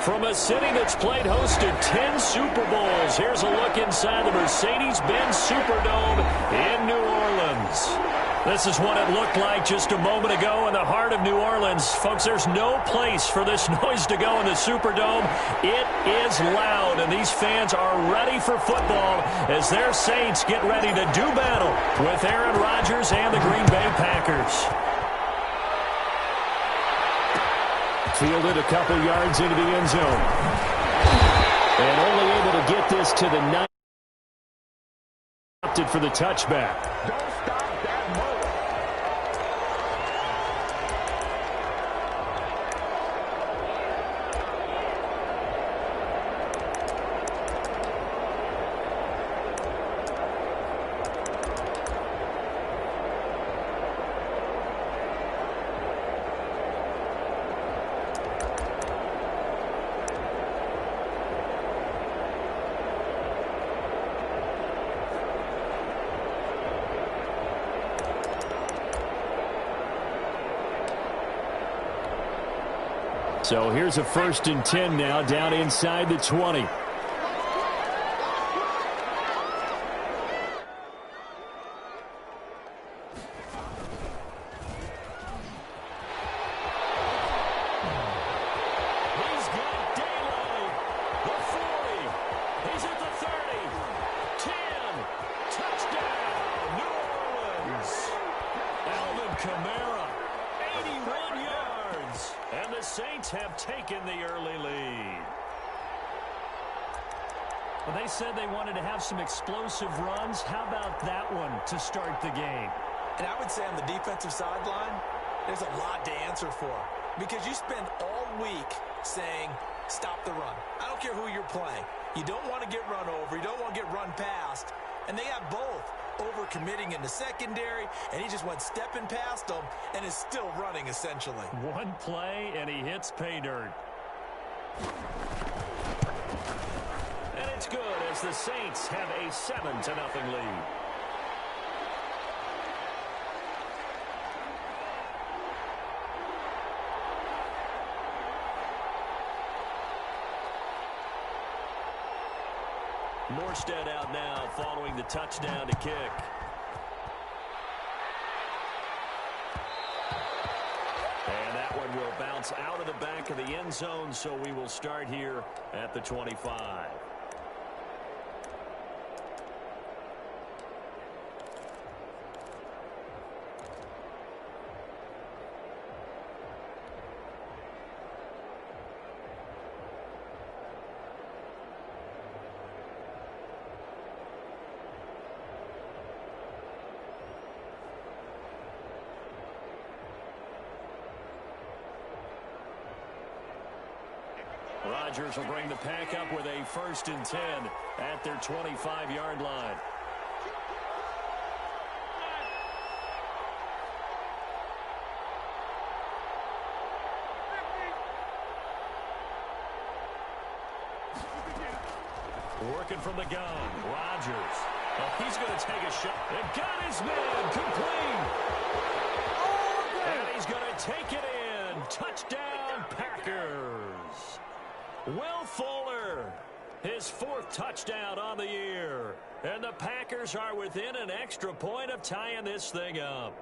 From a city that's played host to 10 Super Bowls, here's a look inside the Mercedes-Benz Superdome in New Orleans. This is what it looked like just a moment ago in the heart of New Orleans. Folks, there's no place for this noise to go in the Superdome. It is loud, and these fans are ready for football as their Saints get ready to do battle with Aaron Rodgers and the Green Bay Packers. Fielded a couple yards into the end zone. And only able to get this to the 9. Opted for the touchback. Don't stop that ball. So here's a 1st and 10 now, down inside the 20. He's got daylight. The 40. He's at the 30. 10. Touchdown, New Orleans. Alvin Kamara, 81 yards. And the Saints have taken the early lead. Well, they said they wanted to have some explosive runs. How about that one to start the game? And I would say on the defensive sideline, there's a lot to answer for. Because you spend all week saying, stop the run. I don't care who you're playing. You don't want to get run over. You don't want to get run past. And they have both. Over-committing in the secondary, and he just went stepping past them and is still running, essentially. One play, and he hits pay dirt. And it's good as the Saints have a 7-0 lead. Morstead out now following the touchdown to kick. And that one will bounce out of the back of the end zone, so we will start here at the 25. Rodgers will bring the pack up with a 1st and 10 at their 25-yard line. Working from the gun, Rodgers. Oh, he's going to take a shot. And got his man complete. And he's going to take it in. Touchdown, Packers. Will Fuller, his 4th touchdown on the year. And the Packers are within an extra point of tying this thing up.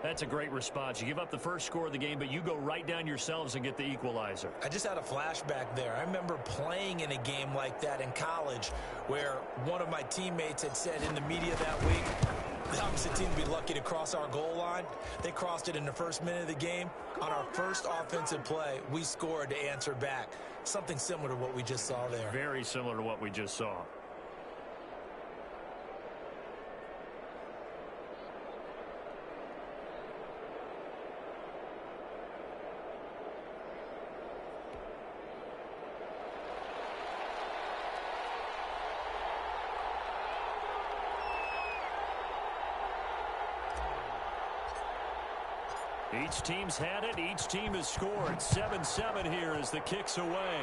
That's a great response. You give up the first score of the game, but you go right down yourselves and get the equalizer. I just had a flashback there. I remember playing in a game like that in college where one of my teammates had said in the media that week, the opposite team would be lucky to cross our goal line. They crossed it in the first minute of the game. On our first offensive play, we scored to answer back. Something similar to what we just saw there. Very similar to what we just saw. Each team's had it. Each team has scored. 7-7 here as the kick's away.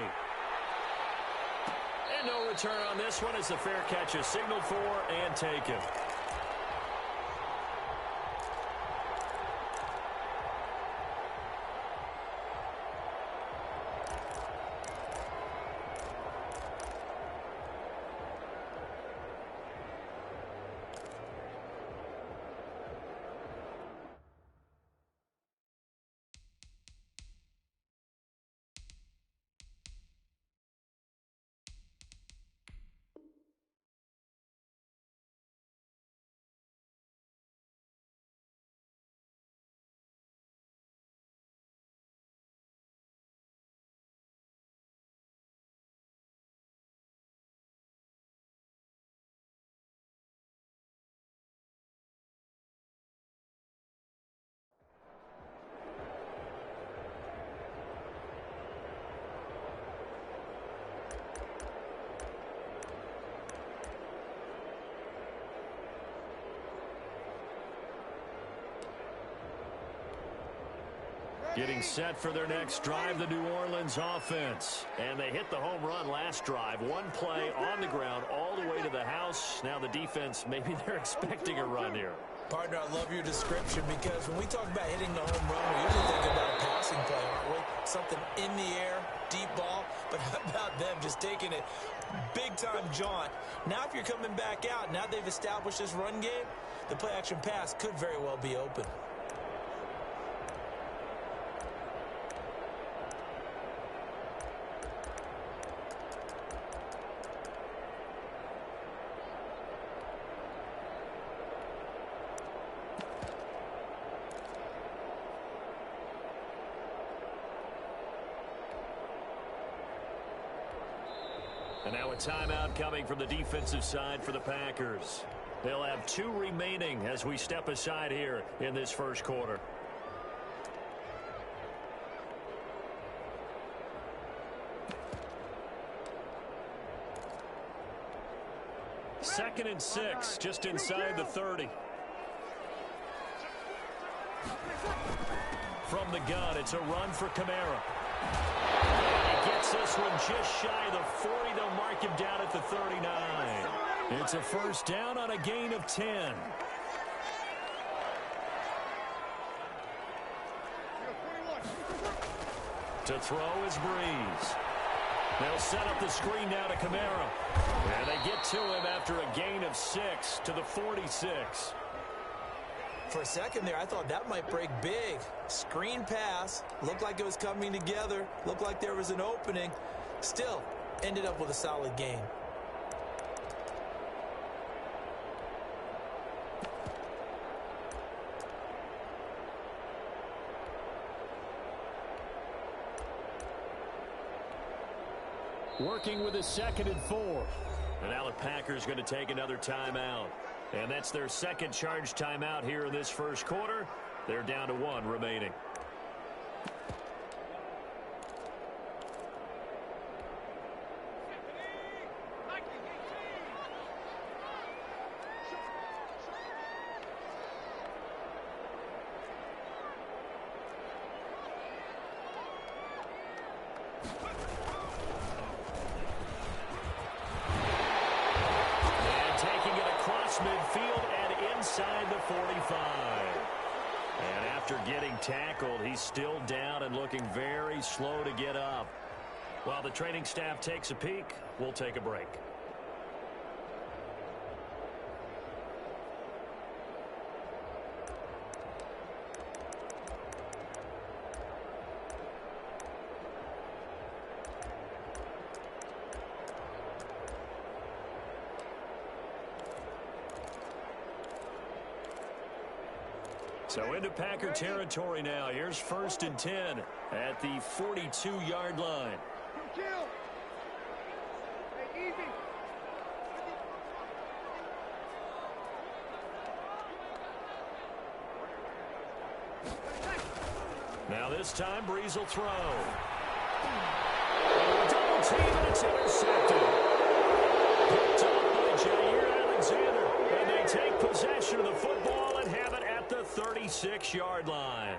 And no return on this one as the fair catch is signaled for and taken. Getting set for their next drive, the New Orleans offense. And they hit the home run last drive. One play on the ground all the way to the house. Now the defense, maybe they're expecting a run here. Partner, I love your description because when we talk about hitting the home run, we usually think about a passing play, aren't we? Something in the air, deep ball. But how about them just taking it big-time jaunt? Now if you're coming back out, now they've established this run game, the play-action pass could very well be open. And now a timeout coming from the defensive side for the Packers. They'll have 2 remaining as we step aside here in this first quarter. Second and 6, just inside the 30. From the gun, it's a run for Kamara. Gets this one just shy of the 40. They'll mark him down at the 39. It's a first down on a gain of 10. To throw is Breeze. They'll set up the screen now to Kamara. And they get to him after a gain of 6 to the 46. For a second there, I thought that might break big. Screen pass. Looked like it was coming together. Looked like there was an opening. Still, ended up with a solid gain. Working with a 2nd and 4. And now the Packers going to take another timeout. And that's their second charge timeout here in this first quarter. They're down to 1 remaining. Midfield and inside the 45. And after getting tackled, he's still down and looking very slow to get up. While the training staff takes a peek, we'll take a break. So into Packer territory now. Here's 1st and 10 at the 42-yard line. Now this time, Breeze will throw. Double team, and it's intercepted. Picked up by Jair Alexander. And they take possession of the football and have it at the 36-yard line.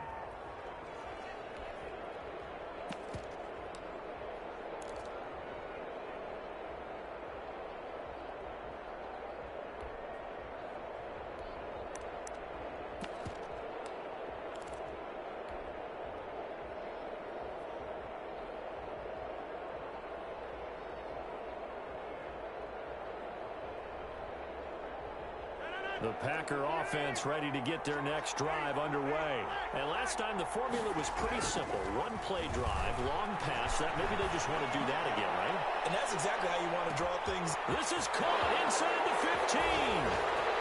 The Packer offense ready to get their next drive underway. And last time the formula was pretty simple. One play drive, long pass. That maybe they just want to do that again, right? And that's exactly how you want to draw things. This is caught inside the 15.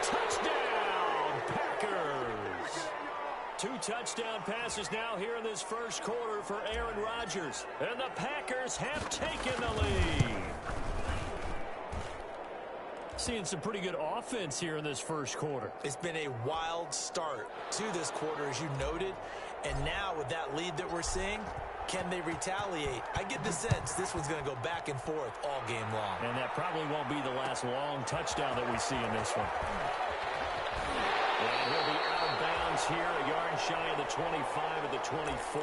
Touchdown, Packers. 2 touchdown passes now here in this first quarter for Aaron Rodgers. And the Packers have taken the lead. Seeing some pretty good offense here in this first quarter. It's been a wild start to this quarter, as you noted. And now with that lead that we're seeing, can they retaliate? I get the sense this one's going to go back and forth all game long. And that probably won't be the last long touchdown that we see in this one. And he'll be out of bounds yards here, a yard shy of the 25 at the 24.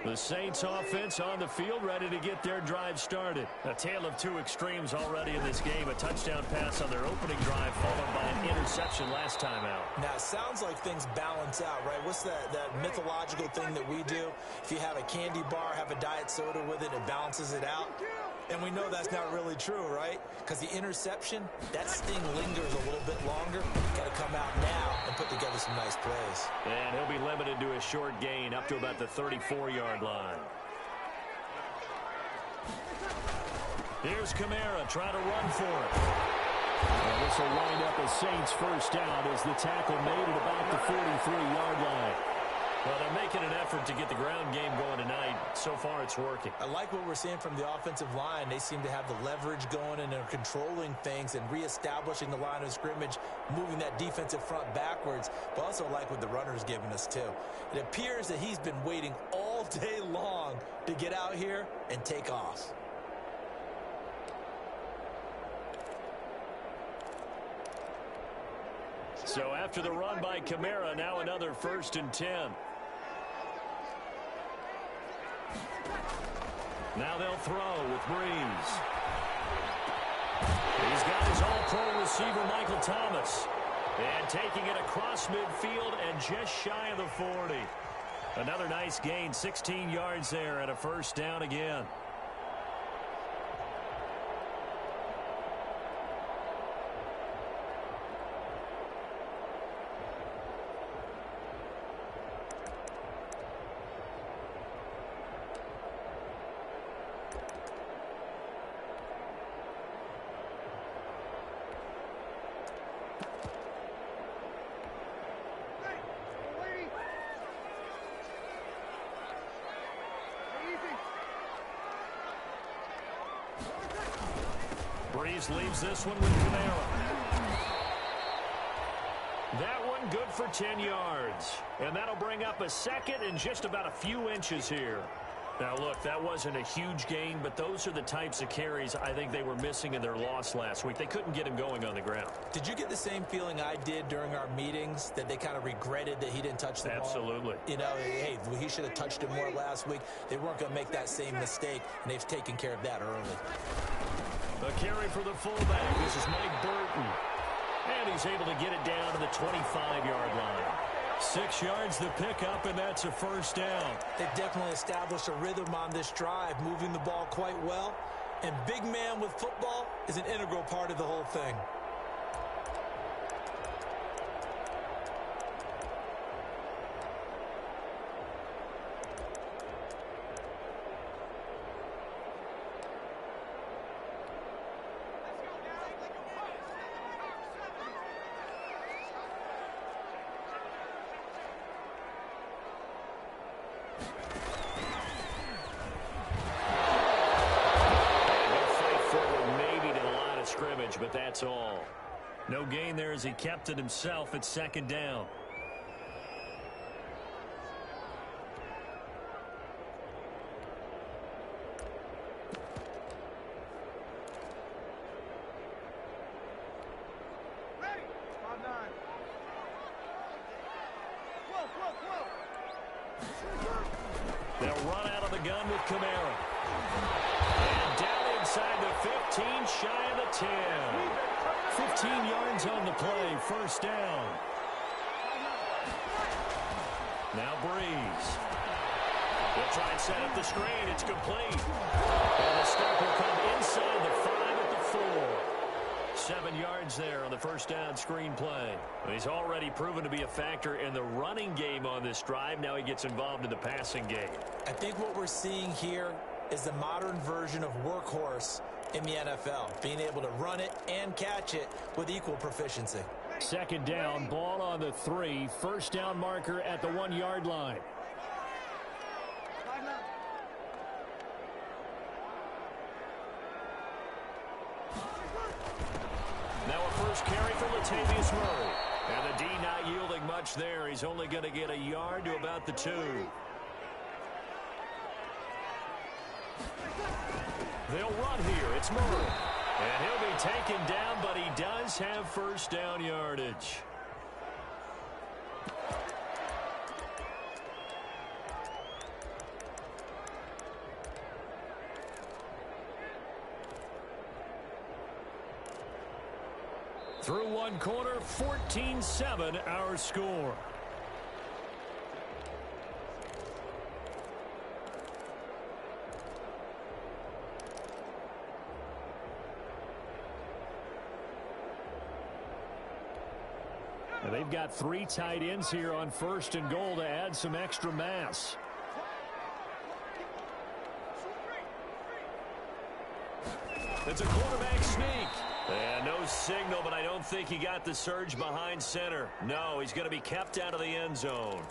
The Saints offense on the field, ready to get their drive started. A tale of two extremes already in this game. A touchdown pass on their opening drive, followed by an interception last time out. Now, it sounds like things balance out, right? What's that mythological thing that we do? If you have a candy bar, have a diet soda with it, it balances it out. And we know that's not really true, right? Because the interception, that sting lingers a little bit longer. Got to come out now and put together some nice plays. And he'll be limited to a short gain up to about the 34-yard line. Here's Kamara trying to run for it. And this will wind up a Saints first down as the tackle made at about the 43-yard line. Well, they're making an effort to get the ground game going tonight. So far, it's working. I like what we're seeing from the offensive line. They seem to have the leverage going, and they're controlling things and reestablishing the line of scrimmage, moving that defensive front backwards. But also like what the runner's giving us, too. It appears that he's been waiting all day long to get out here and take off. So after the run by Kamara, now another 1st and 10. Now they'll throw with Breeze. He's got his all-pro receiver, Michael Thomas. And taking it across midfield and just shy of the 40. Another nice gain, 16 yards there and a first down again. Breeze leaves this one with Kamara. That one good for 10 yards. And that'll bring up a second and just about a few inches here. Now, look, that wasn't a huge gain, but those are the types of carries I think they were missing in their loss last week. They couldn't get him going on the ground. Did you get the same feeling I did during our meetings, that they kind of regretted that he didn't touch the ball? Absolutely. You know, hey, he should have touched it more last week. They weren't going to make that same mistake, and they've taken care of that early. A carry for the fullback. This is Mike Burton. And he's able to get it down to the 25-yard line. 6 yards the pickup, and that's a first down. They've definitely established a rhythm on this drive, moving the ball quite well. And big man with football is an integral part of the whole thing. But that's all. No gain there as he kept it himself at 2nd down. Ready. 5-9. Whoa. They'll run out of the gun with Kamara. And down inside the 15, shy of the 10. 15 yards on the play, first down. Now Breeze. They'll try and set up the screen. It's complete. And the stop will come inside the 5 at the 4. 7 yards there on the first down screen play. He's already proven to be a factor in the running game on this drive. Now he gets involved in the passing game. I think what we're seeing here is the modern version of workhorse in the NFL, being able to run it and catch it with equal proficiency. Second down, ball on the 3. First down marker at the 1-yard line. Now a first carry for Latavius Murray. And the D not yielding much there. He's only going to get a yard to about the 2. They'll run here. It's Murray. And he'll be taken down, but he does have first down yardage. Through one quarter, 14-7 our score. And they've got 3 tight ends here on first and goal to add some extra mass. It's a quarterback sneak. And no signal, but I don't think he got the surge behind center. No, he's going to be kept out of the end zone.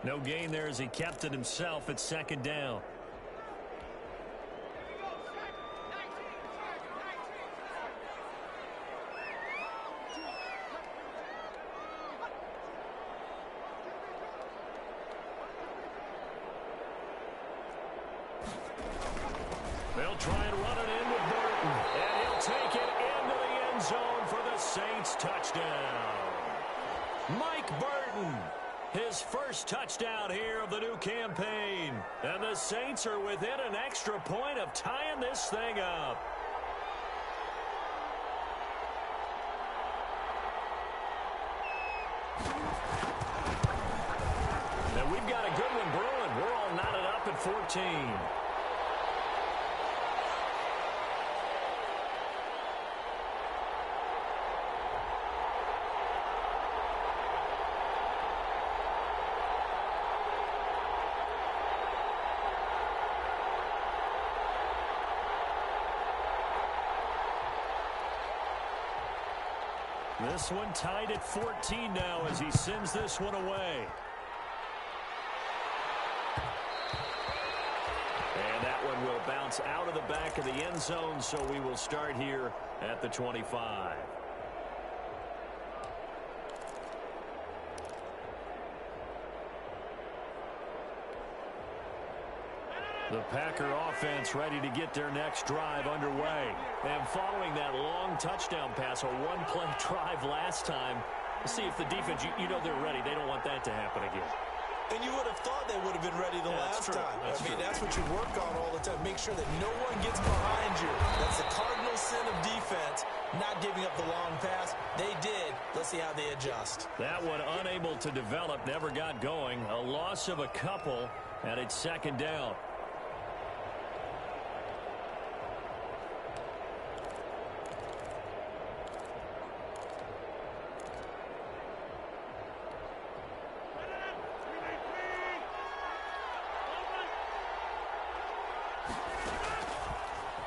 No gain there as he kept it himself at second down. They'll try and run it in with Burton. And he'll take it into the end zone for the Saints touchdown. Mike Burton, his first touchdown here of the new campaign. And the Saints are within an extra point of tying this thing up. And we've got a good one brewing. We're all knotted up at 14. This one tied at 14 now as he sends this one away. And that one will bounce out of the back of the end zone, so we will start here at the 25. The Packer offense ready to get their next drive underway. And following that long touchdown pass, a one-play drive last time, see if the defense, you know they're ready. They don't want that to happen again. And you would have thought they would have been ready the last time. That's what you work on all the time. Make sure that no one gets behind you. That's the cardinal sin of defense, not giving up the long pass. They did. Let's see how they adjust. That one unable to develop, never got going. A loss of a couple, and it's second down.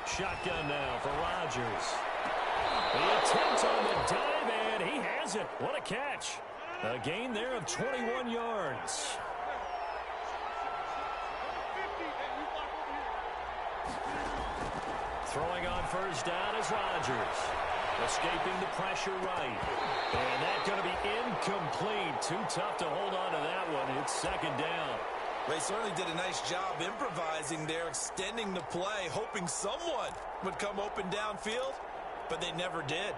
Shotgun now for Rodgers. The attempt on the dive, and he has it. What a catch. A gain there of 21 yards. Throwing on first down is Rodgers. Escaping the pressure right. And that's going to be incomplete. Too tough to hold on to that one. It's second down. They certainly did a nice job improvising there, extending the play, hoping someone would come open downfield, but they never did.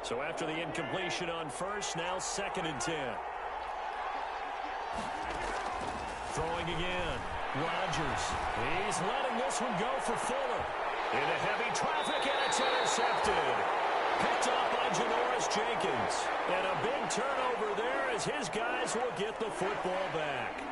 So after the incompletion on first, now second and 10. Throwing again. Rodgers. He's letting this one go for Fuller. Into heavy traffic, and it's intercepted. Picked off by Janoris Jenkins. And a big turnover there as his guys will get the football back.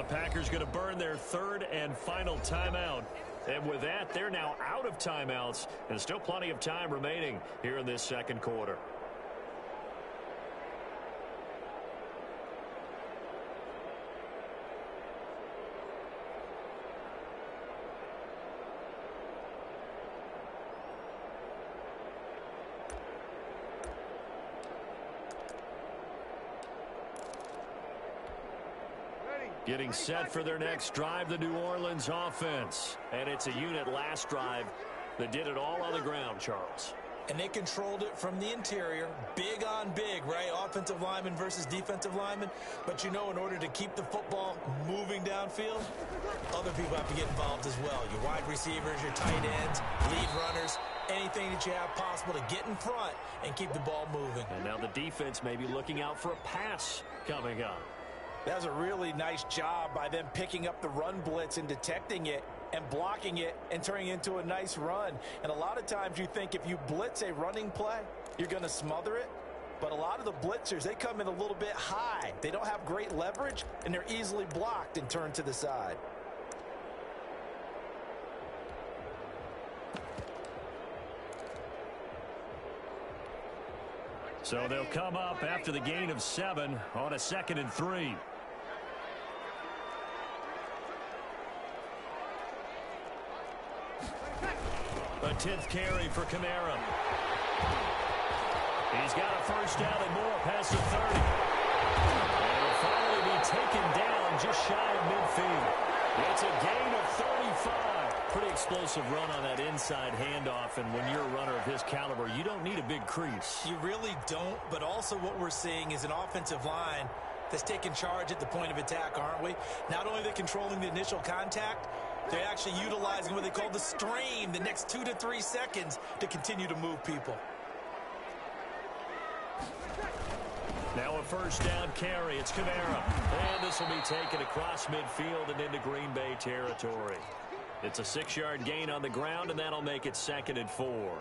the Packers going to burn their third and final timeout. And with that, they're now out of timeouts, and still plenty of time remaining here in this second quarter. Getting set for their next drive, the New Orleans offense. And it's a unit last drive that did it all on the ground, Charles. And they controlled it from the interior. Big on big, right? Offensive lineman versus defensive lineman. But you know, in order to keep the football moving downfield, other people have to get involved as well. Your wide receivers, your tight ends, lead runners, anything that you have possible to get in front and keep the ball moving. And now the defense may be looking out for a pass coming up. That was a really nice job by them picking up the run blitz and detecting it and blocking it and turning it into a nice run. And a lot of times you think if you blitz a running play, you're going to smother it. But a lot of the blitzers, they come in a little bit high. They don't have great leverage, and they're easily blocked and turned to the side. So they'll come up after the gain of 7 on a 2nd and 3. A 10th carry for Kamara. He's got a first down and more past the 30. And he'll finally be taken down just shy of midfield. It's a gain of 35. Pretty explosive run on that inside handoff, and when you're a runner of his caliber, you don't need a big crease. You really don't, but also what we're seeing is an offensive line that's taking charge at the point of attack, aren't we? Not only are they controlling the initial contact, they're actually utilizing what they call the stream, the next 2 to 3 seconds, to continue to move people. Now a first down carry. It's Kamara. And this will be taken across midfield and into Green Bay territory. It's a 6-yard gain on the ground, and that'll make it 2nd and 4.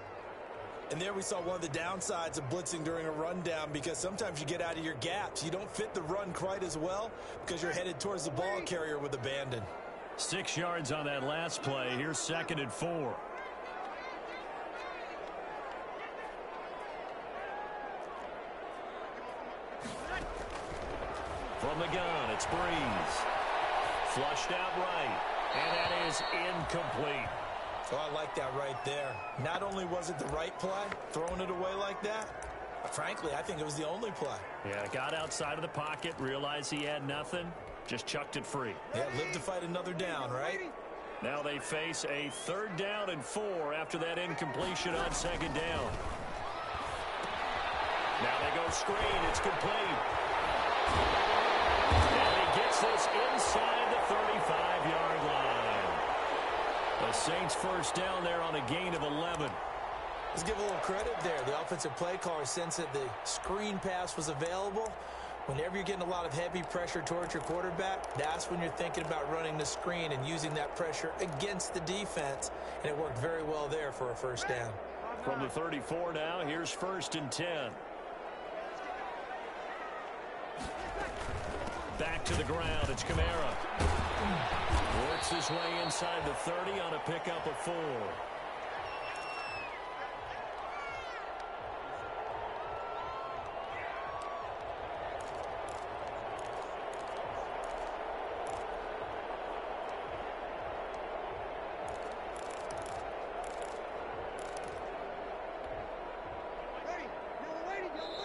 And there we saw one of the downsides of blitzing during a rundown, because sometimes you get out of your gaps. You don't fit the run quite as well because you're headed towards the ball carrier with abandon. 6 yards on that last play. Here's 2nd and 4. From the gun, it's Breeze. Flushed out right. And that is incomplete. Oh, I like that right there. Not only was it the right play, throwing it away like that, but frankly, I think it was the only play. Yeah, got outside of the pocket, realized he had nothing, just chucked it free. Yeah, live to fight another down, right? Now they face a 3rd down and 4 after that incompletion on 2nd down. Now they go screen. It's complete. And he gets this inside the 35-yard line. The Saints first down there on a gain of 11. Let's give a little credit there. The offensive play caller sensed that the screen pass was available. Whenever you're getting a lot of heavy pressure towards your quarterback, that's when you're thinking about running the screen and using that pressure against the defense. And it worked very well there for a first down. From the 34 now, here's 1st and 10. Back to the ground. It's Kamara. Works his way inside the 30 on a pickup of 4.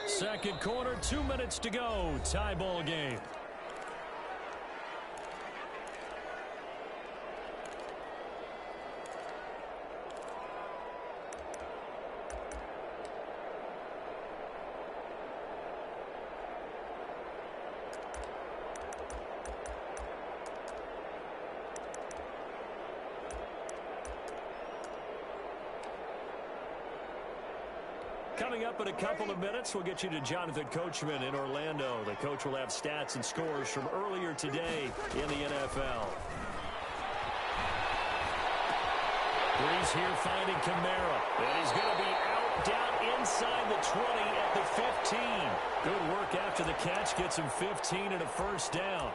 Second quarter, 2 minutes to go. Tie ball game. Coming up in a couple of minutes, we'll get you to Jonathan Coachman in Orlando. The coach will have stats and scores from earlier today in the NFL. Breeze here finding Kamara. And he's going to be out down inside the 20 at the 15. Good work after the catch. Gets him 15 and a first down.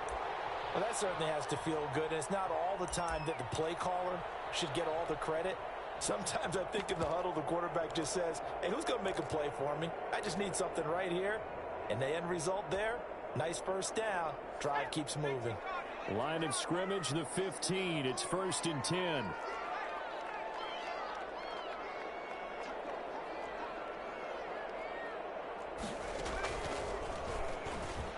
Well, that certainly has to feel good, and it's not all the time that the play caller should get all the credit. Sometimes I think in the huddle, the quarterback just says, hey, who's going to make a play for me? I just need something right here. And the end result there, nice first down. Drive keeps moving. Line of scrimmage, the 15. It's 1st and 10.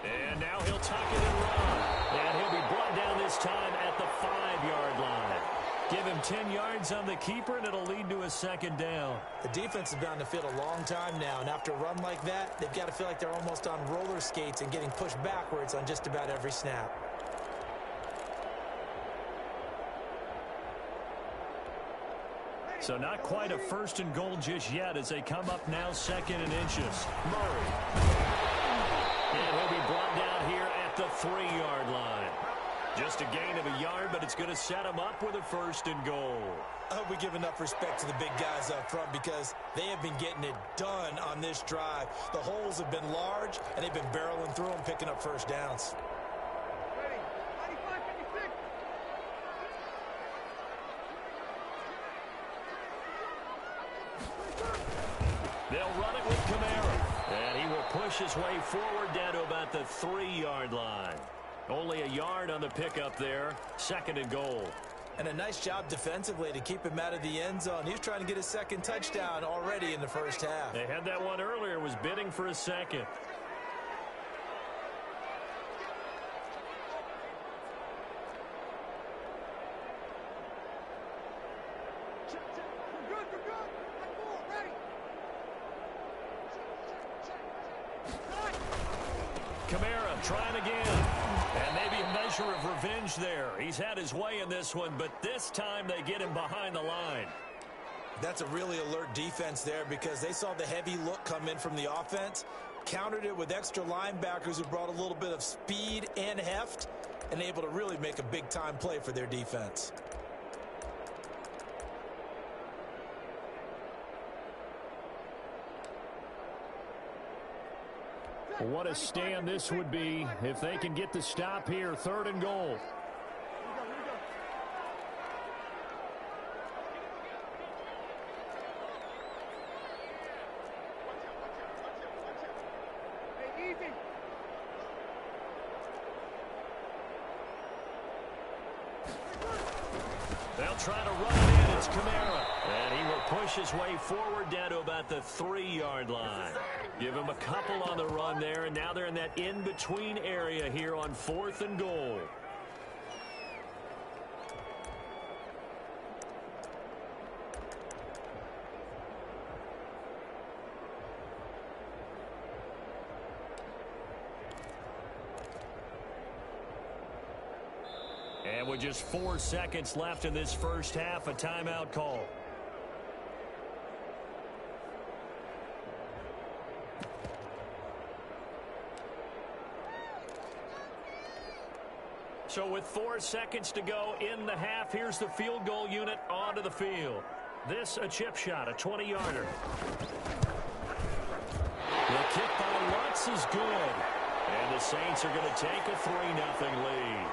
And now he'll tuck it and run. And he'll be brought down this time at the 5-yard line. Give him 10 yards on the keeper, and it'll lead to a 2nd down. The defense has been on the field a long time now, and after a run like that, they've got to feel like they're almost on roller skates and getting pushed backwards on just about every snap. So not quite a 1st and goal just yet as they come up now 2nd and inches. Murray. And he'll be brought down here at the 3-yard line. Just a gain of a yard, but it's going to set him up with a 1st and goal. I hope we give enough respect to the big guys up front because they have been getting it done on this drive. The holes have been large, and they've been barreling through them, picking up first downs. Ready. 95, 56. They'll run it with Kamara. And he will push his way forward down to about the 3-yard line. Only a yard on the pickup there. 2nd and goal. And a nice job defensively to keep him out of the end zone. He was trying to get his 2nd touchdown already in the first half. They had that one earlier, was bidding for a 2nd. We're good. High ball, ready. Kamara trying again. And maybe a measure of revenge there. He's had his way in this one, but this time they get him behind the line. That's a really alert defense there because they saw the heavy look come in from the offense, countered it with extra linebackers who brought a little bit of speed and heft, and able to really make a big-time play for their defense. What a stand this would be if they can get the stop here. 3rd and goal. Here we go. Hey, easy. They'll try to run it in. It's Kamara. And he will push his way forward down to about the 3-yard line. Give him a couple on the run there, and now they're in that in-between area here on 4th and goal. And with just 4 seconds left in this first half, a timeout call. So with 4 seconds to go in the half, here's the field goal unit onto the field. This a chip shot, a 20-yarder. The kick by Lutz is good. And the Saints are going to take a 3-0 lead.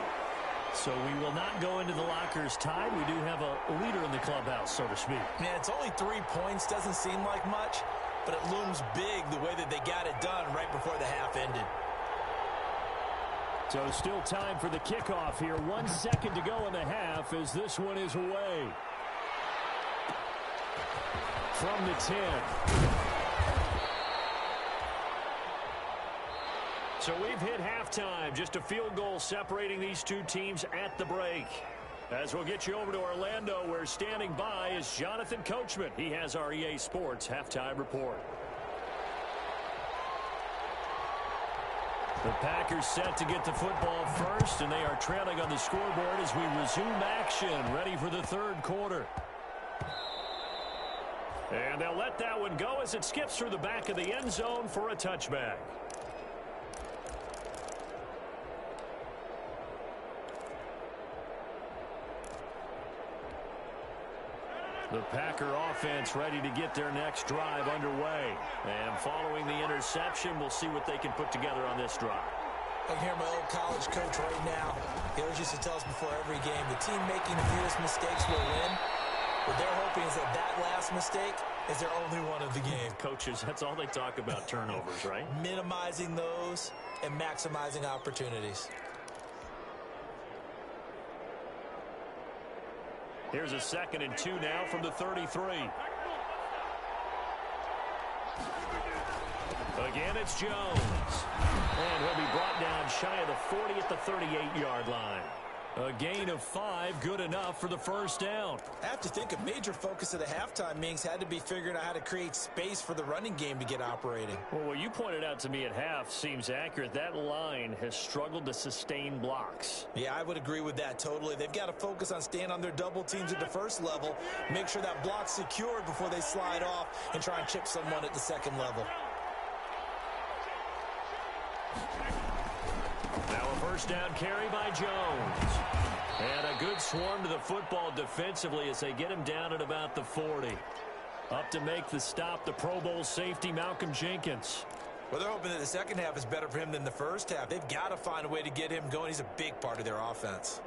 So we will not go into the lockers tied. We do have a leader in the clubhouse, so to speak. Man, it's only 3 points. Doesn't seem like much, but it looms big the way that they got it done right before the half ended. So still time for the kickoff here. 1 second to go in the half as this one is away. From the 10. So we've hit halftime. Just a field goal separating these two teams at the break. As we'll get you over to Orlando, where standing by is Jonathan Coachman. He has our EA Sports halftime report. The Packers set to get the football first, and they are trailing on the scoreboard as we resume action, ready for the 3rd quarter. And they'll let that one go as it skips through the back of the end zone for a touchback. The Packer offense ready to get their next drive underway. And following the interception, we'll see what they can put together on this drive. I can hear my old college coach right now. He always used to tell us before every game, the team making the fewest mistakes will win. What they're hoping is that last mistake is their only one of the game. Coaches, that's all they talk about, turnovers, right? Minimizing those and maximizing opportunities. Here's a 2nd and 2 now from the 33. Again, it's Jones. And he'll be brought down shy of the 40 at the 38-yard line. A gain of 5, good enough for the first down. I have to think a major focus of the halftime meetings had to be figuring out how to create space for the running game to get operating. Well, what you pointed out to me at half seems accurate. That line has struggled to sustain blocks. Yeah, I would agree with that totally. They've got to focus on staying on their double teams at the first level, make sure that block's secured before they slide off and try and chip someone at the second level. Now a first down carry by Jones. And a good swarm to the football defensively as they get him down at about the 40. Up to make the stop, the Pro Bowl safety, Malcolm Jenkins. Well, they're hoping that the second half is better for him than the first half. They've got to find a way to get him going. He's a big part of their offense.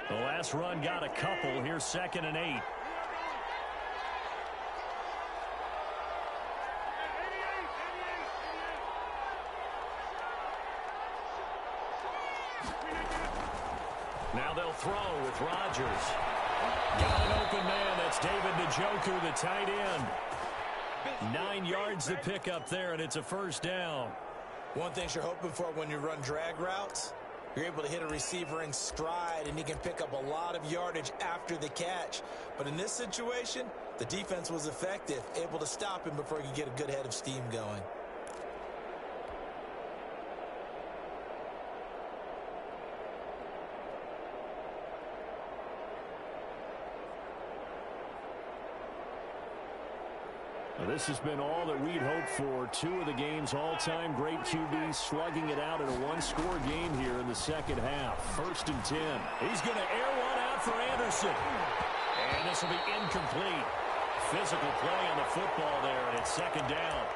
The last run got a couple. Here's 2nd and 8. Now they'll throw with Rodgers. Got an open man. That's David Njoku, the tight end. 9 yards to pick up there, and it's a first down. One thing you're hoping for when you run drag routes, you're able to hit a receiver in stride, and he can pick up a lot of yardage after the catch. But in this situation, the defense was effective, able to stop him before he could get a good head of steam going. This has been all that we'd hoped for. 2 of the game's all-time great QBs slugging it out in a one-score game here in the second half. 1st and 10. He's going to air one out for Anderson. And this will be incomplete. Physical play on the football there, and it's 2nd down.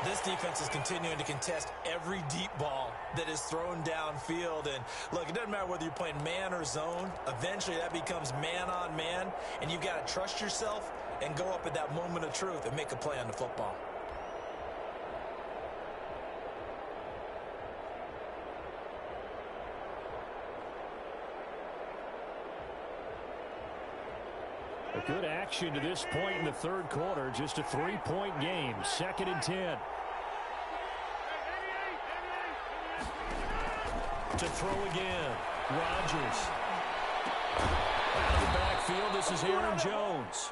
This defense is continuing to contest every deep ball that is thrown downfield. And, look, it doesn't matter whether you're playing man or zone. Eventually, that becomes man-on-man, and you've got to trust yourself and go up at that moment of truth and make a play on the football. A good action to this point in the third quarter. Just a 3-point game. 2nd and 10. To throw again. Rodgers. Out of the backfield, this is Aaron Jones.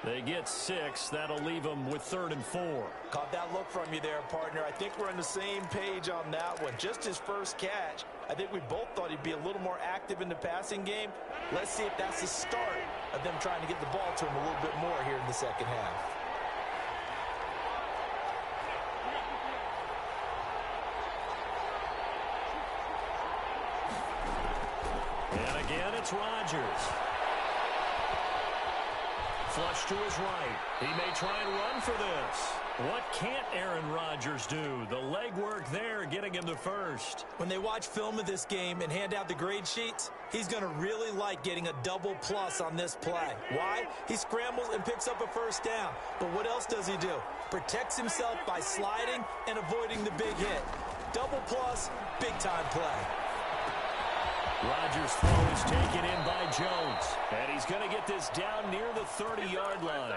They get 6. That'll leave them with 3rd and 4. Caught that look from you there, partner. I think we're on the same page on that one. Just his first catch. I think we both thought he'd be a little more active in the passing game. Let's see if that's the start of them trying to get the ball to him a little bit more here in the second half. And again, it's Rodgers. Flush to his right. He may try and run for this. What can't Aaron Rodgers do? The legwork there getting him the first. When they watch film of this game and hand out the grade sheets, he's going to really like getting a double plus on this play. Why? He scrambles and picks up a first down. But what else does he do? Protects himself by sliding and avoiding the big hit. Double plus, big time play. Rodgers' throw is taken in by Jones. And he's going to get this down near the 30-yard line.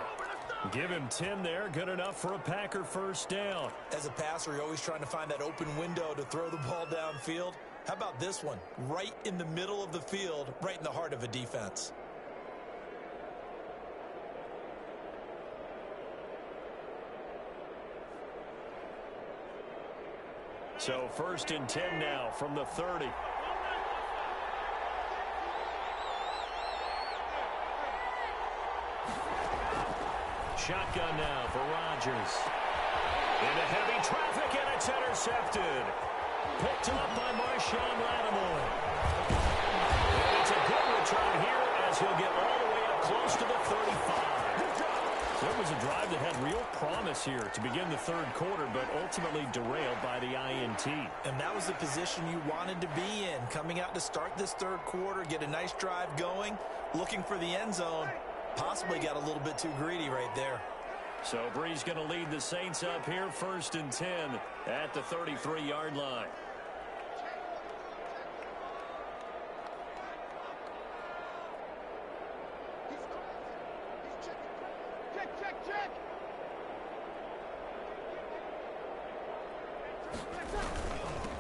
Give him 10 there. Good enough for a Packer first down. As a passer, you're always trying to find that open window to throw the ball downfield. How about this one? Right in the middle of the field, right in the heart of a defense. So 1st and 10 now from the 30. Shotgun now for Rodgers. Into heavy traffic, and it's intercepted. Picked up by Marshawn Lattimore. And it's a good return here as he'll get all the way up close to the 35. So it was a drive that had real promise here to begin the third quarter, but ultimately derailed by the INT. And that was the position you wanted to be in, coming out to start this third quarter, get a nice drive going, looking for the end zone. Possibly got a little bit too greedy right there. So Bree's going to lead the Saints up here, 1st and 10 at the 33-yard line. Check.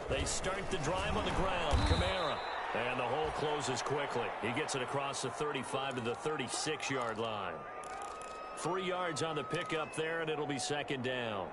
They start the drive on the ground. Kamara. And the hole closes quickly. He gets it across the 35 to the 36-yard line. 3 yards on the pickup there, and it'll be 2nd down.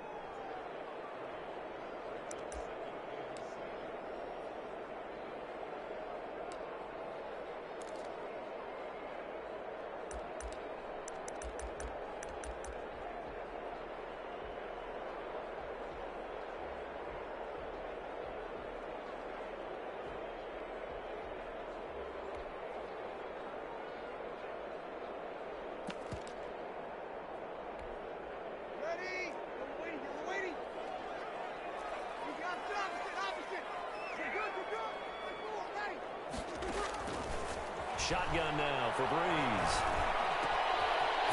Shotgun now for Breeze.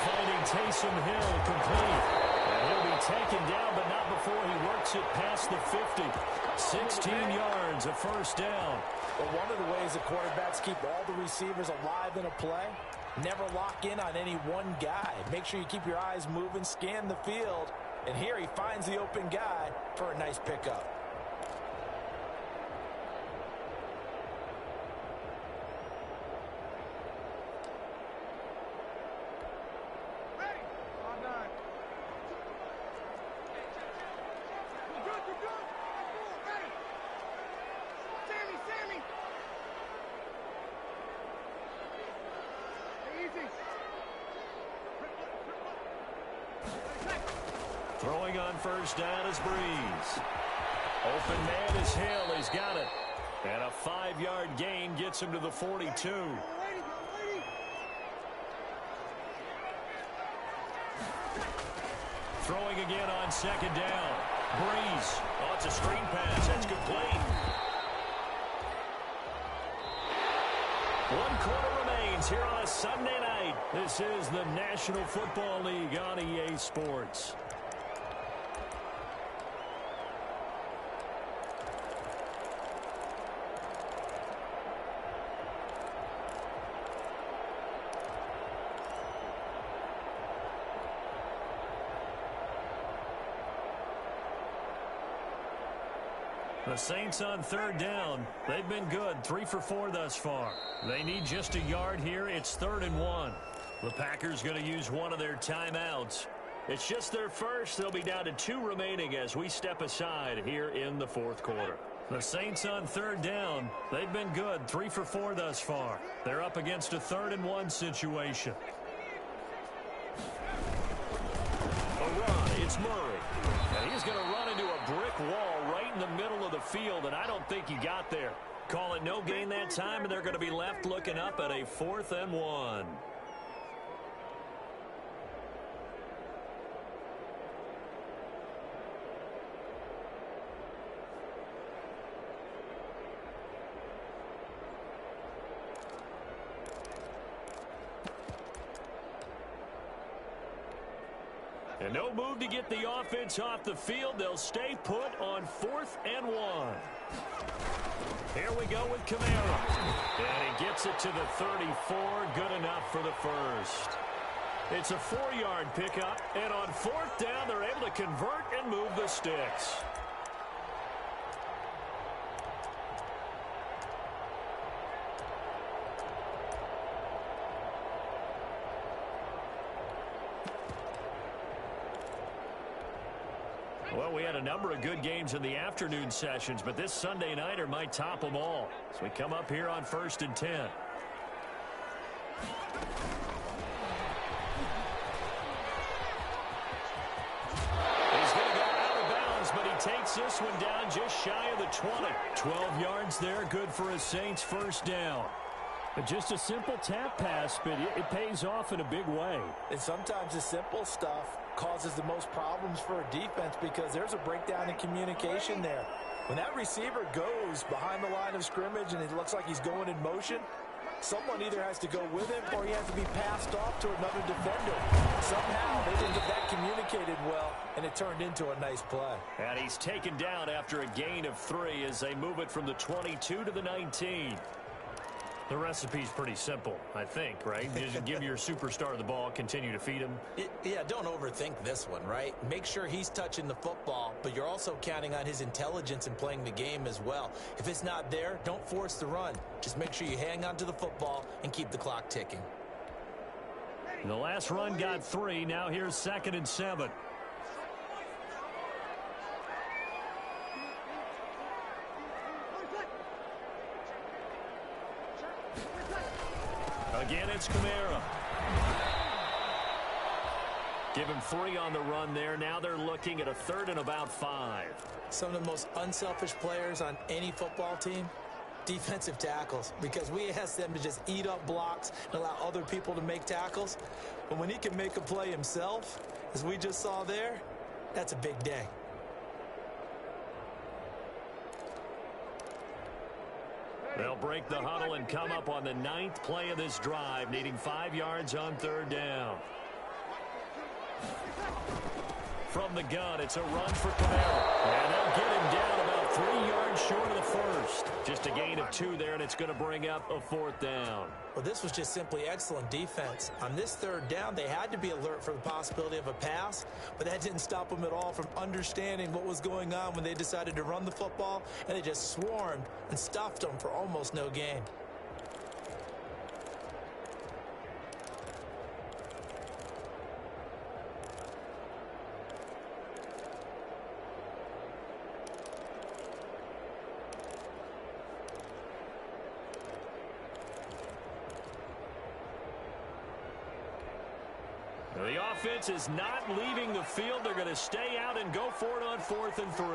Finding Taysom Hill complete. And he'll be taken down, but not before he works it past the 50. 16 yards, a 1st down. But one of the ways that quarterbacks keep all the receivers alive in a play, never lock in on any one guy. Make sure you keep your eyes moving, scan the field. And here he finds the open guy for a nice pickup. Throwing on 1st down is Breeze. Open man is Hill. He's got it. And a 5-yard gain gets him to the 42. Throwing again on 2nd down. Breeze. Oh, it's a screen pass. That's complete. 1 quarter remains here on a Sunday night. This is the National Football League on EA Sports. The Saints on 3rd down. They've been good, 3 for 4 thus far. They need just a yard here. It's 3rd and 1. The Packers going to use one of their timeouts. It's just their first. They'll be down to 2 remaining as we step aside here in the 4th quarter. The Saints on 3rd down. They've been good, 3 for 4 thus far. They're up against a 3rd and 1 situation. A run. It's Murray. And he's going to run into a brick wall right in the middle of the field, and I don't think he got there. Call it no gain that time, and they're going to be left looking up at a 4th and 1. And no move to get the offense off the field. They'll stay put on 4th and 1. Here we go with Kamara. And he gets it to the 34. Good enough for the first. It's a 4-yard pickup. And on 4th down, they're able to convert and move the sticks. Well, we had a number of good games in the afternoon sessions, but this Sunday nighter might top them all. So we come up here on 1st and 10. He's going to go out this one down just shy of the 20. 12 yards there, good for a Saints first down. Just a simple tap pass, but it pays off in a big way. And sometimes the simple stuff causes the most problems for a defense because there's a breakdown in communication there. When that receiver goes behind the line of scrimmage and it looks like he's going in motion, someone either has to go with him or he has to be passed off to another defender. Somehow they didn't get that communicated well, and it turned into a nice play. And he's taken down after a gain of 3 as they move it from the 22 to the 19. The recipe's pretty simple, I think, right? You just give your superstar the ball, continue to feed him. Yeah, don't overthink this one, right? Make sure he's touching the football, but you're also counting on his intelligence in playing the game as well. If it's not there, don't force the run. Just make sure you hang on to the football and keep the clock ticking. The last run got 3. Now here's 2nd and 7. Again, it's Kamara. Give him 3 on the run there. Now they're looking at a 3rd and about 5. Some of the most unselfish players on any football team, defensive tackles, because we ask them to just eat up blocks and allow other people to make tackles. But when he can make a play himself, as we just saw there, that's a big day. They'll break the huddle and come up on the 9th play of this drive, needing 5 yards on 3rd down. From the gun, it's a run for Kamara. And they'll get him down about 3 yards short of the first. Just a gain of 2 there, and it's going to bring up a 4th down. Well, this was just simply excellent defense. On this 3rd down, they had to be alert for the possibility of a pass, but that didn't stop them at all from understanding what was going on when they decided to run the football, and they just swarmed and stuffed them for almost no gain. The offense is not leaving the field. They're going to stay out and go for it on 4th and 3.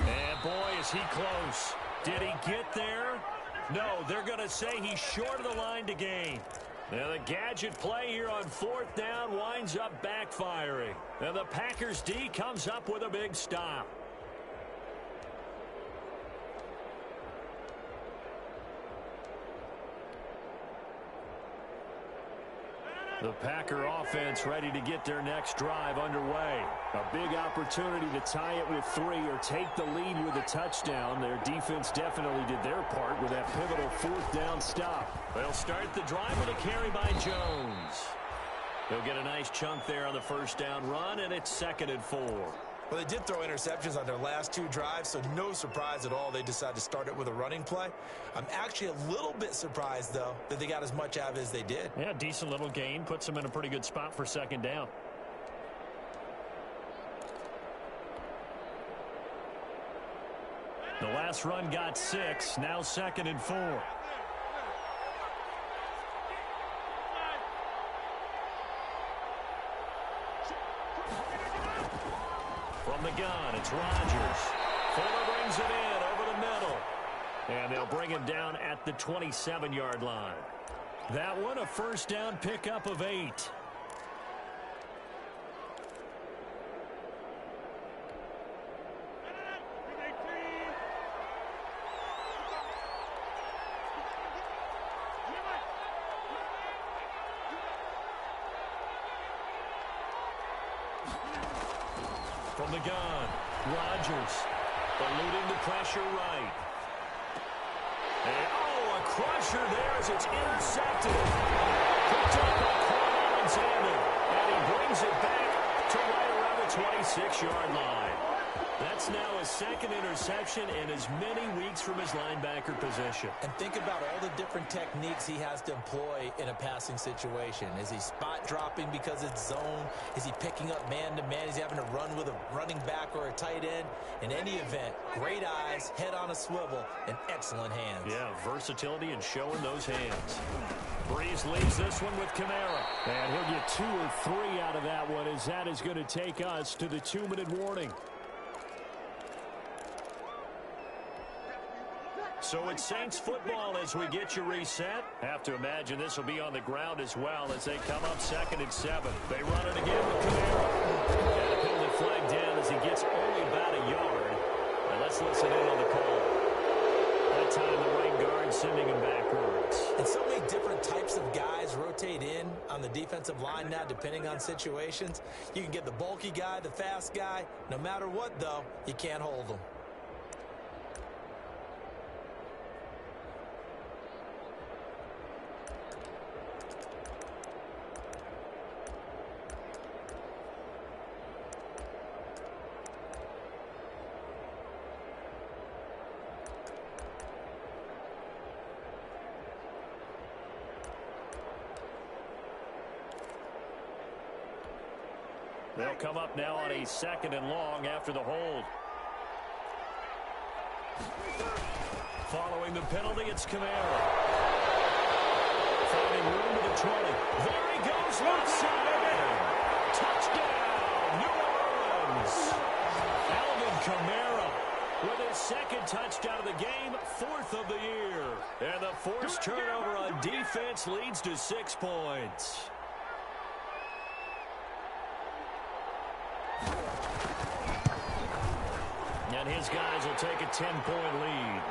And boy, is he close. Did he get there? No, they're going to say he's short of the line to gain. Now the gadget play here on 4th down winds up backfiring. And the Packers D comes up with a big stop. The Packer offense ready to get their next drive underway. A big opportunity to tie it with 3 or take the lead with a touchdown. Their defense definitely did their part with that pivotal 4th down stop. They'll start the drive with a carry by Jones. They'll get a nice chunk there on the 1st down run, and it's 2nd and 4. Well, they did throw interceptions on their last 2 drives, so no surprise at all they decided to start it with a running play. I'm actually a little bit surprised, though, that they got as much out of it as they did. Yeah, decent little gain. Puts them in a pretty good spot for 2nd down. The last run got 6. Now 2nd and 4. From the gun, it's Rodgers. Fuller brings it in over the middle. And they'll bring him down at the 27-yard line. That one, a 1st down pickup of 8. From the gun, Rodgers eluding the pressure right. And, oh, a crusher there as it's intercepted. Picked up by Quan Alexander. And he brings it back to right around the 26-yard line. That's now his second interception in as many weeks from his linebacker position. And think about all the different techniques he has to employ in a passing situation. Is he spot dropping because it's zone? Is he picking up man-to-man? Is he having to run with a running back or a tight end? In any event, great eyes, head on a swivel, and excellent hands. Yeah, versatility and showing those hands. Breeze leads this one with Kamara. And he'll get 2 or 3 out of that one, as that is going to take us to the 2-minute warning. So it's Saints football as we get you reset. Have to imagine this will be on the ground as well as they come up 2nd and 7. They run it again with Kamara. And a penalty flag down as he gets only about a yard. And let's listen in on the call. That time the right guard sending him backwards. And so many different types of guys rotate in on the defensive line now depending on situations. You can get the bulky guy, the fast guy. No matter what, though, you can't hold them. They'll come up now on a 2nd and long after the hold. Following the penalty, it's Kamara. Finding room to the 20. There he goes, left side. Touchdown, New Orleans. Alvin Kamara with his 2nd touchdown of the game, 4th of the year. And the forced turnover on defense leads to 6 points. And his guys will take a 10-point lead.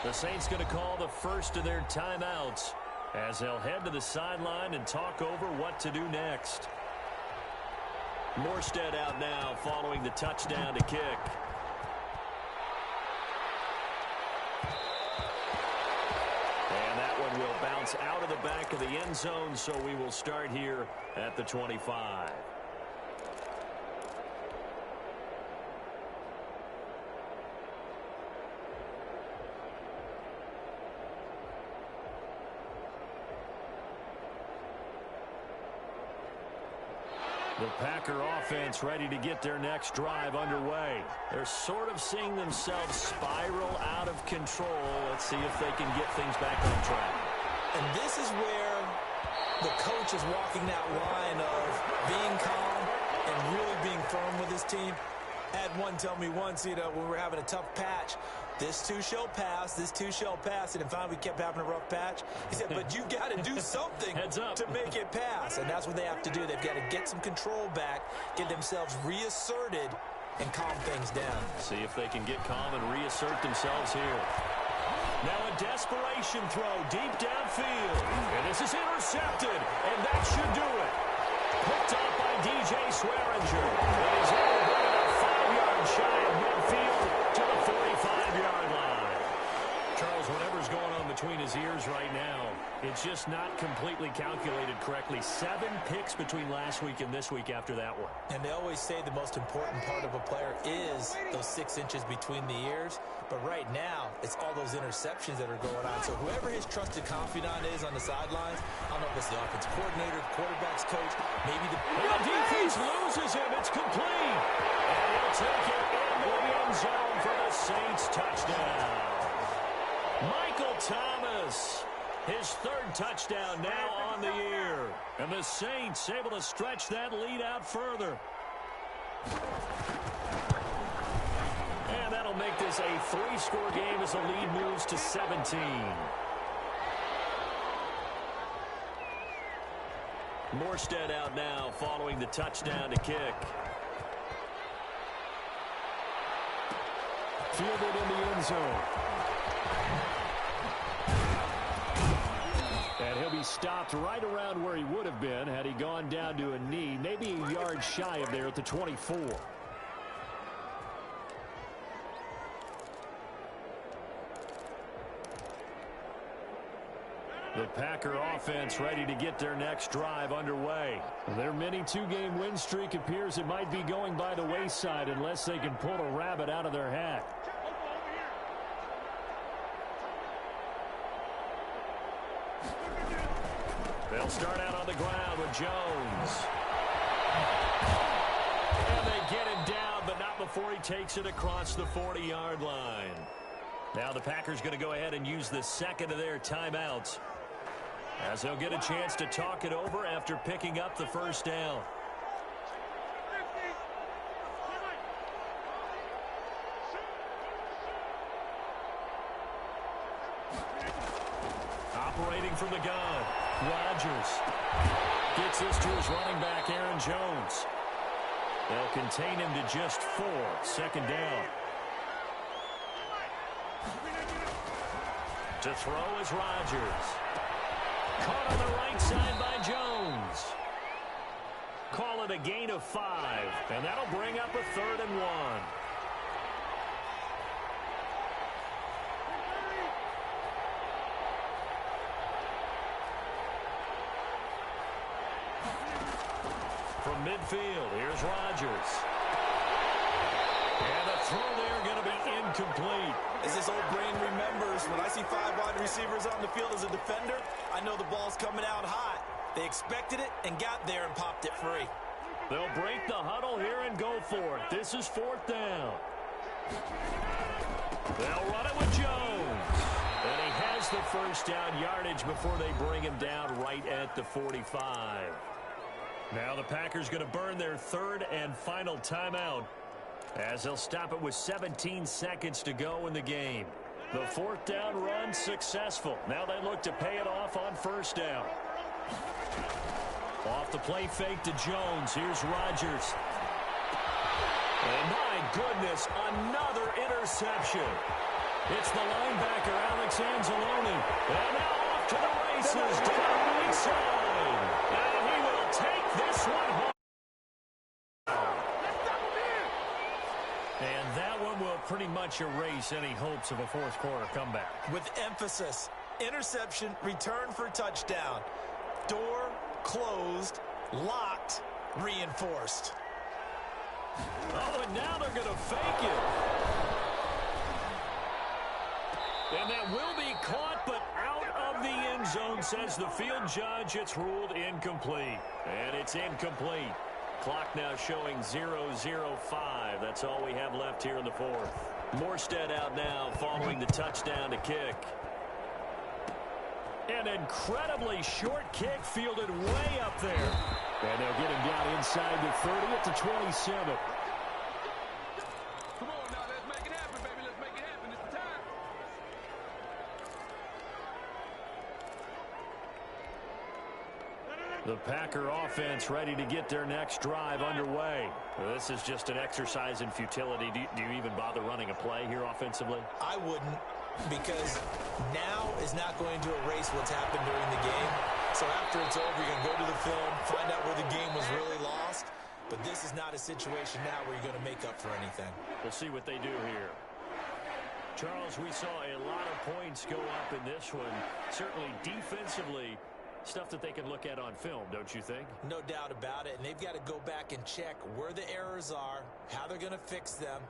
The Saints going to call the first of their timeouts as they'll head to the sideline and talk over what to do next. Morstead out now following the touchdown to kick. And that one will bounce out of the back of the end zone, so we will start here at the 25. The Packer offense ready to get their next drive underway. They're sort of seeing themselves spiral out of control. Let's see if they can get things back on track. And this is where the coach is walking that line of being calm and really being firm with his team. I had one tell me once, when we were having a tough patch, this too shall pass, this too shall pass. And finally, we kept having a rough patch. He said, but you got to do something to make it pass. And that's what they have to do. They've got to get some control back, get themselves reasserted, and calm things down. See if they can get calm and reassert themselves here. Now a desperation throw deep downfield. And this is intercepted. And that should do it. Picked up by DJ Swearinger. And he's able to bring it up 5 yards shy of midfield to the 45-yard line. Charles, whatever's going on between his ears right now, it's just not completely calculated correctly. 7 picks between last week and this week after that one. And they always say the most important part of a player is those 6 inches between the ears. But right now, it's all those interceptions that are going on. So whoever his trusted confidant is on the sidelines, I don't know if it's the offensive coordinator, quarterback's coach, maybe the defense loses him. It's complete. And he'll take it into the end zone for the Saints touchdown. Michael Thomas, his 3rd touchdown now on the year. And the Saints able to stretch that lead out further. And that'll make this a 3-score game as the lead moves to 17. Morstead out now following the touchdown to kick. Fielded in the end zone. And he'll be stopped right around where he would have been had he gone down to a knee, maybe a yard shy of there at the 24. The Packer offense ready to get their next drive underway. Their mini two-game win streak appears it might be going by the wayside unless they can pull a rabbit out of their hat. They'll start out on the ground with Jones. And they get him down, but not before he takes it across the 40-yard line. Now the Packers going to go ahead and use the second of their timeouts, as they'll get a chance to talk it over after picking up the first down. Operating from the gun, Rodgers gets this to his running back, Aaron Jones. They'll contain him to just 4, second down. To throw is Rodgers. Caught on the right side by Jones. Call it a gain of 5, and that'll bring up a 3rd and 1. From midfield, here's Rodgers. And the throw there going to be incomplete. As this old brain remembers, when I see 5 wide receivers on the field as a defender, I know the ball's coming out hot. They expected it and got there and popped it free. They'll break the huddle here and go for it. This is 4th down. They'll run it with Jones. And he has the first down yardage before they bring him down right at the 45. Now the Packers going to burn their 3rd and final timeout, as they'll stop it with 17 seconds to go in the game. The 4th down run successful. Now they look to pay it off on 1st down. Off the play fake to Jones. Here's Rodgers. And my goodness, another interception. It's the linebacker, Alex Anzalone. And now off to the races down the right side. And he will take this one home. And that one will pretty much erase any hopes of a 4th quarter comeback. With emphasis, interception, return for touchdown. Door closed, locked, reinforced. Oh, and now they're going to fake it. And that will be caught, but out of the end zone, says the field judge. It's ruled incomplete. And it's incomplete. Clock now showing 0:05. That's all we have left here in the 4th. Morstead out now following the touchdown to kick. An incredibly short kick fielded way up there. And they'll get him down inside the 30 at the 27. Come on now, let's make it happen, baby. Let's make it happen. It's the time. The Packer offense ready to get their next drive underway. This is just an exercise in futility. Do you even bother running a play here offensively? I wouldn't, because now is not going to erase what's happened during the game. So after it's over, you're going to go to the film, find out where the game was really lost. But this is not a situation now where you're going to make up for anything. We'll see what they do here. Charles, we saw a lot of points go up in this one. Certainly defensively, stuff that they can look at on film, don't you think? No doubt about it. And they've got to go back and check where the errors are, how they're going to fix them,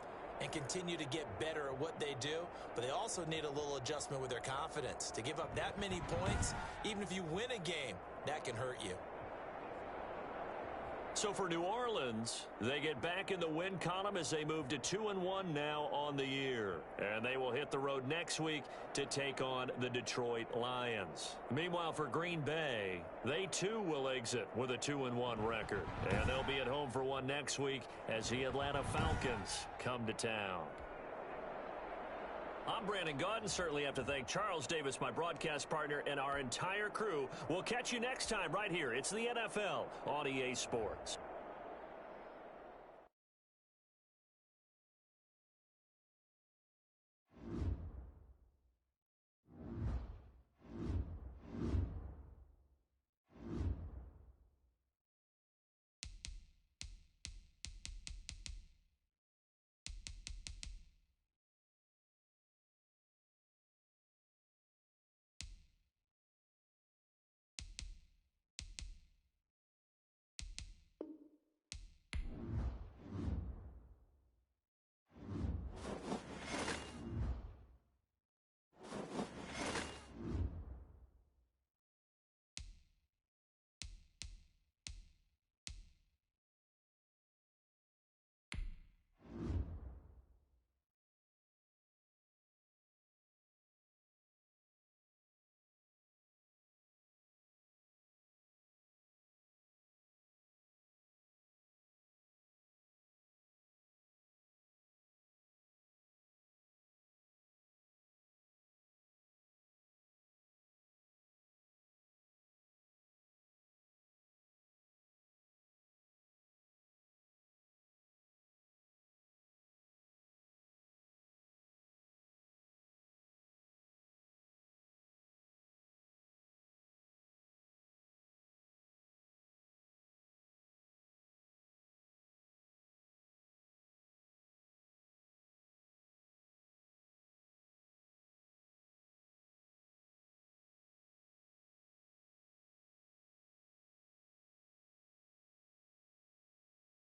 and continue to get better at what they do. But they also need a little adjustment with their confidence. To give up that many points, even if you win a game, that can hurt you. So for New Orleans, they get back in the win column as they move to 2-1 now on the year. And they will hit the road next week to take on the Detroit Lions. Meanwhile, for Green Bay, they too will exit with a 2-1 record. And they'll be at home for one next week as the Atlanta Falcons come to town. I'm Brandon Gaudin. Certainly have to thank Charles Davis, my broadcast partner, and our entire crew. We'll catch you next time right here. It's the NFL on EA Sports.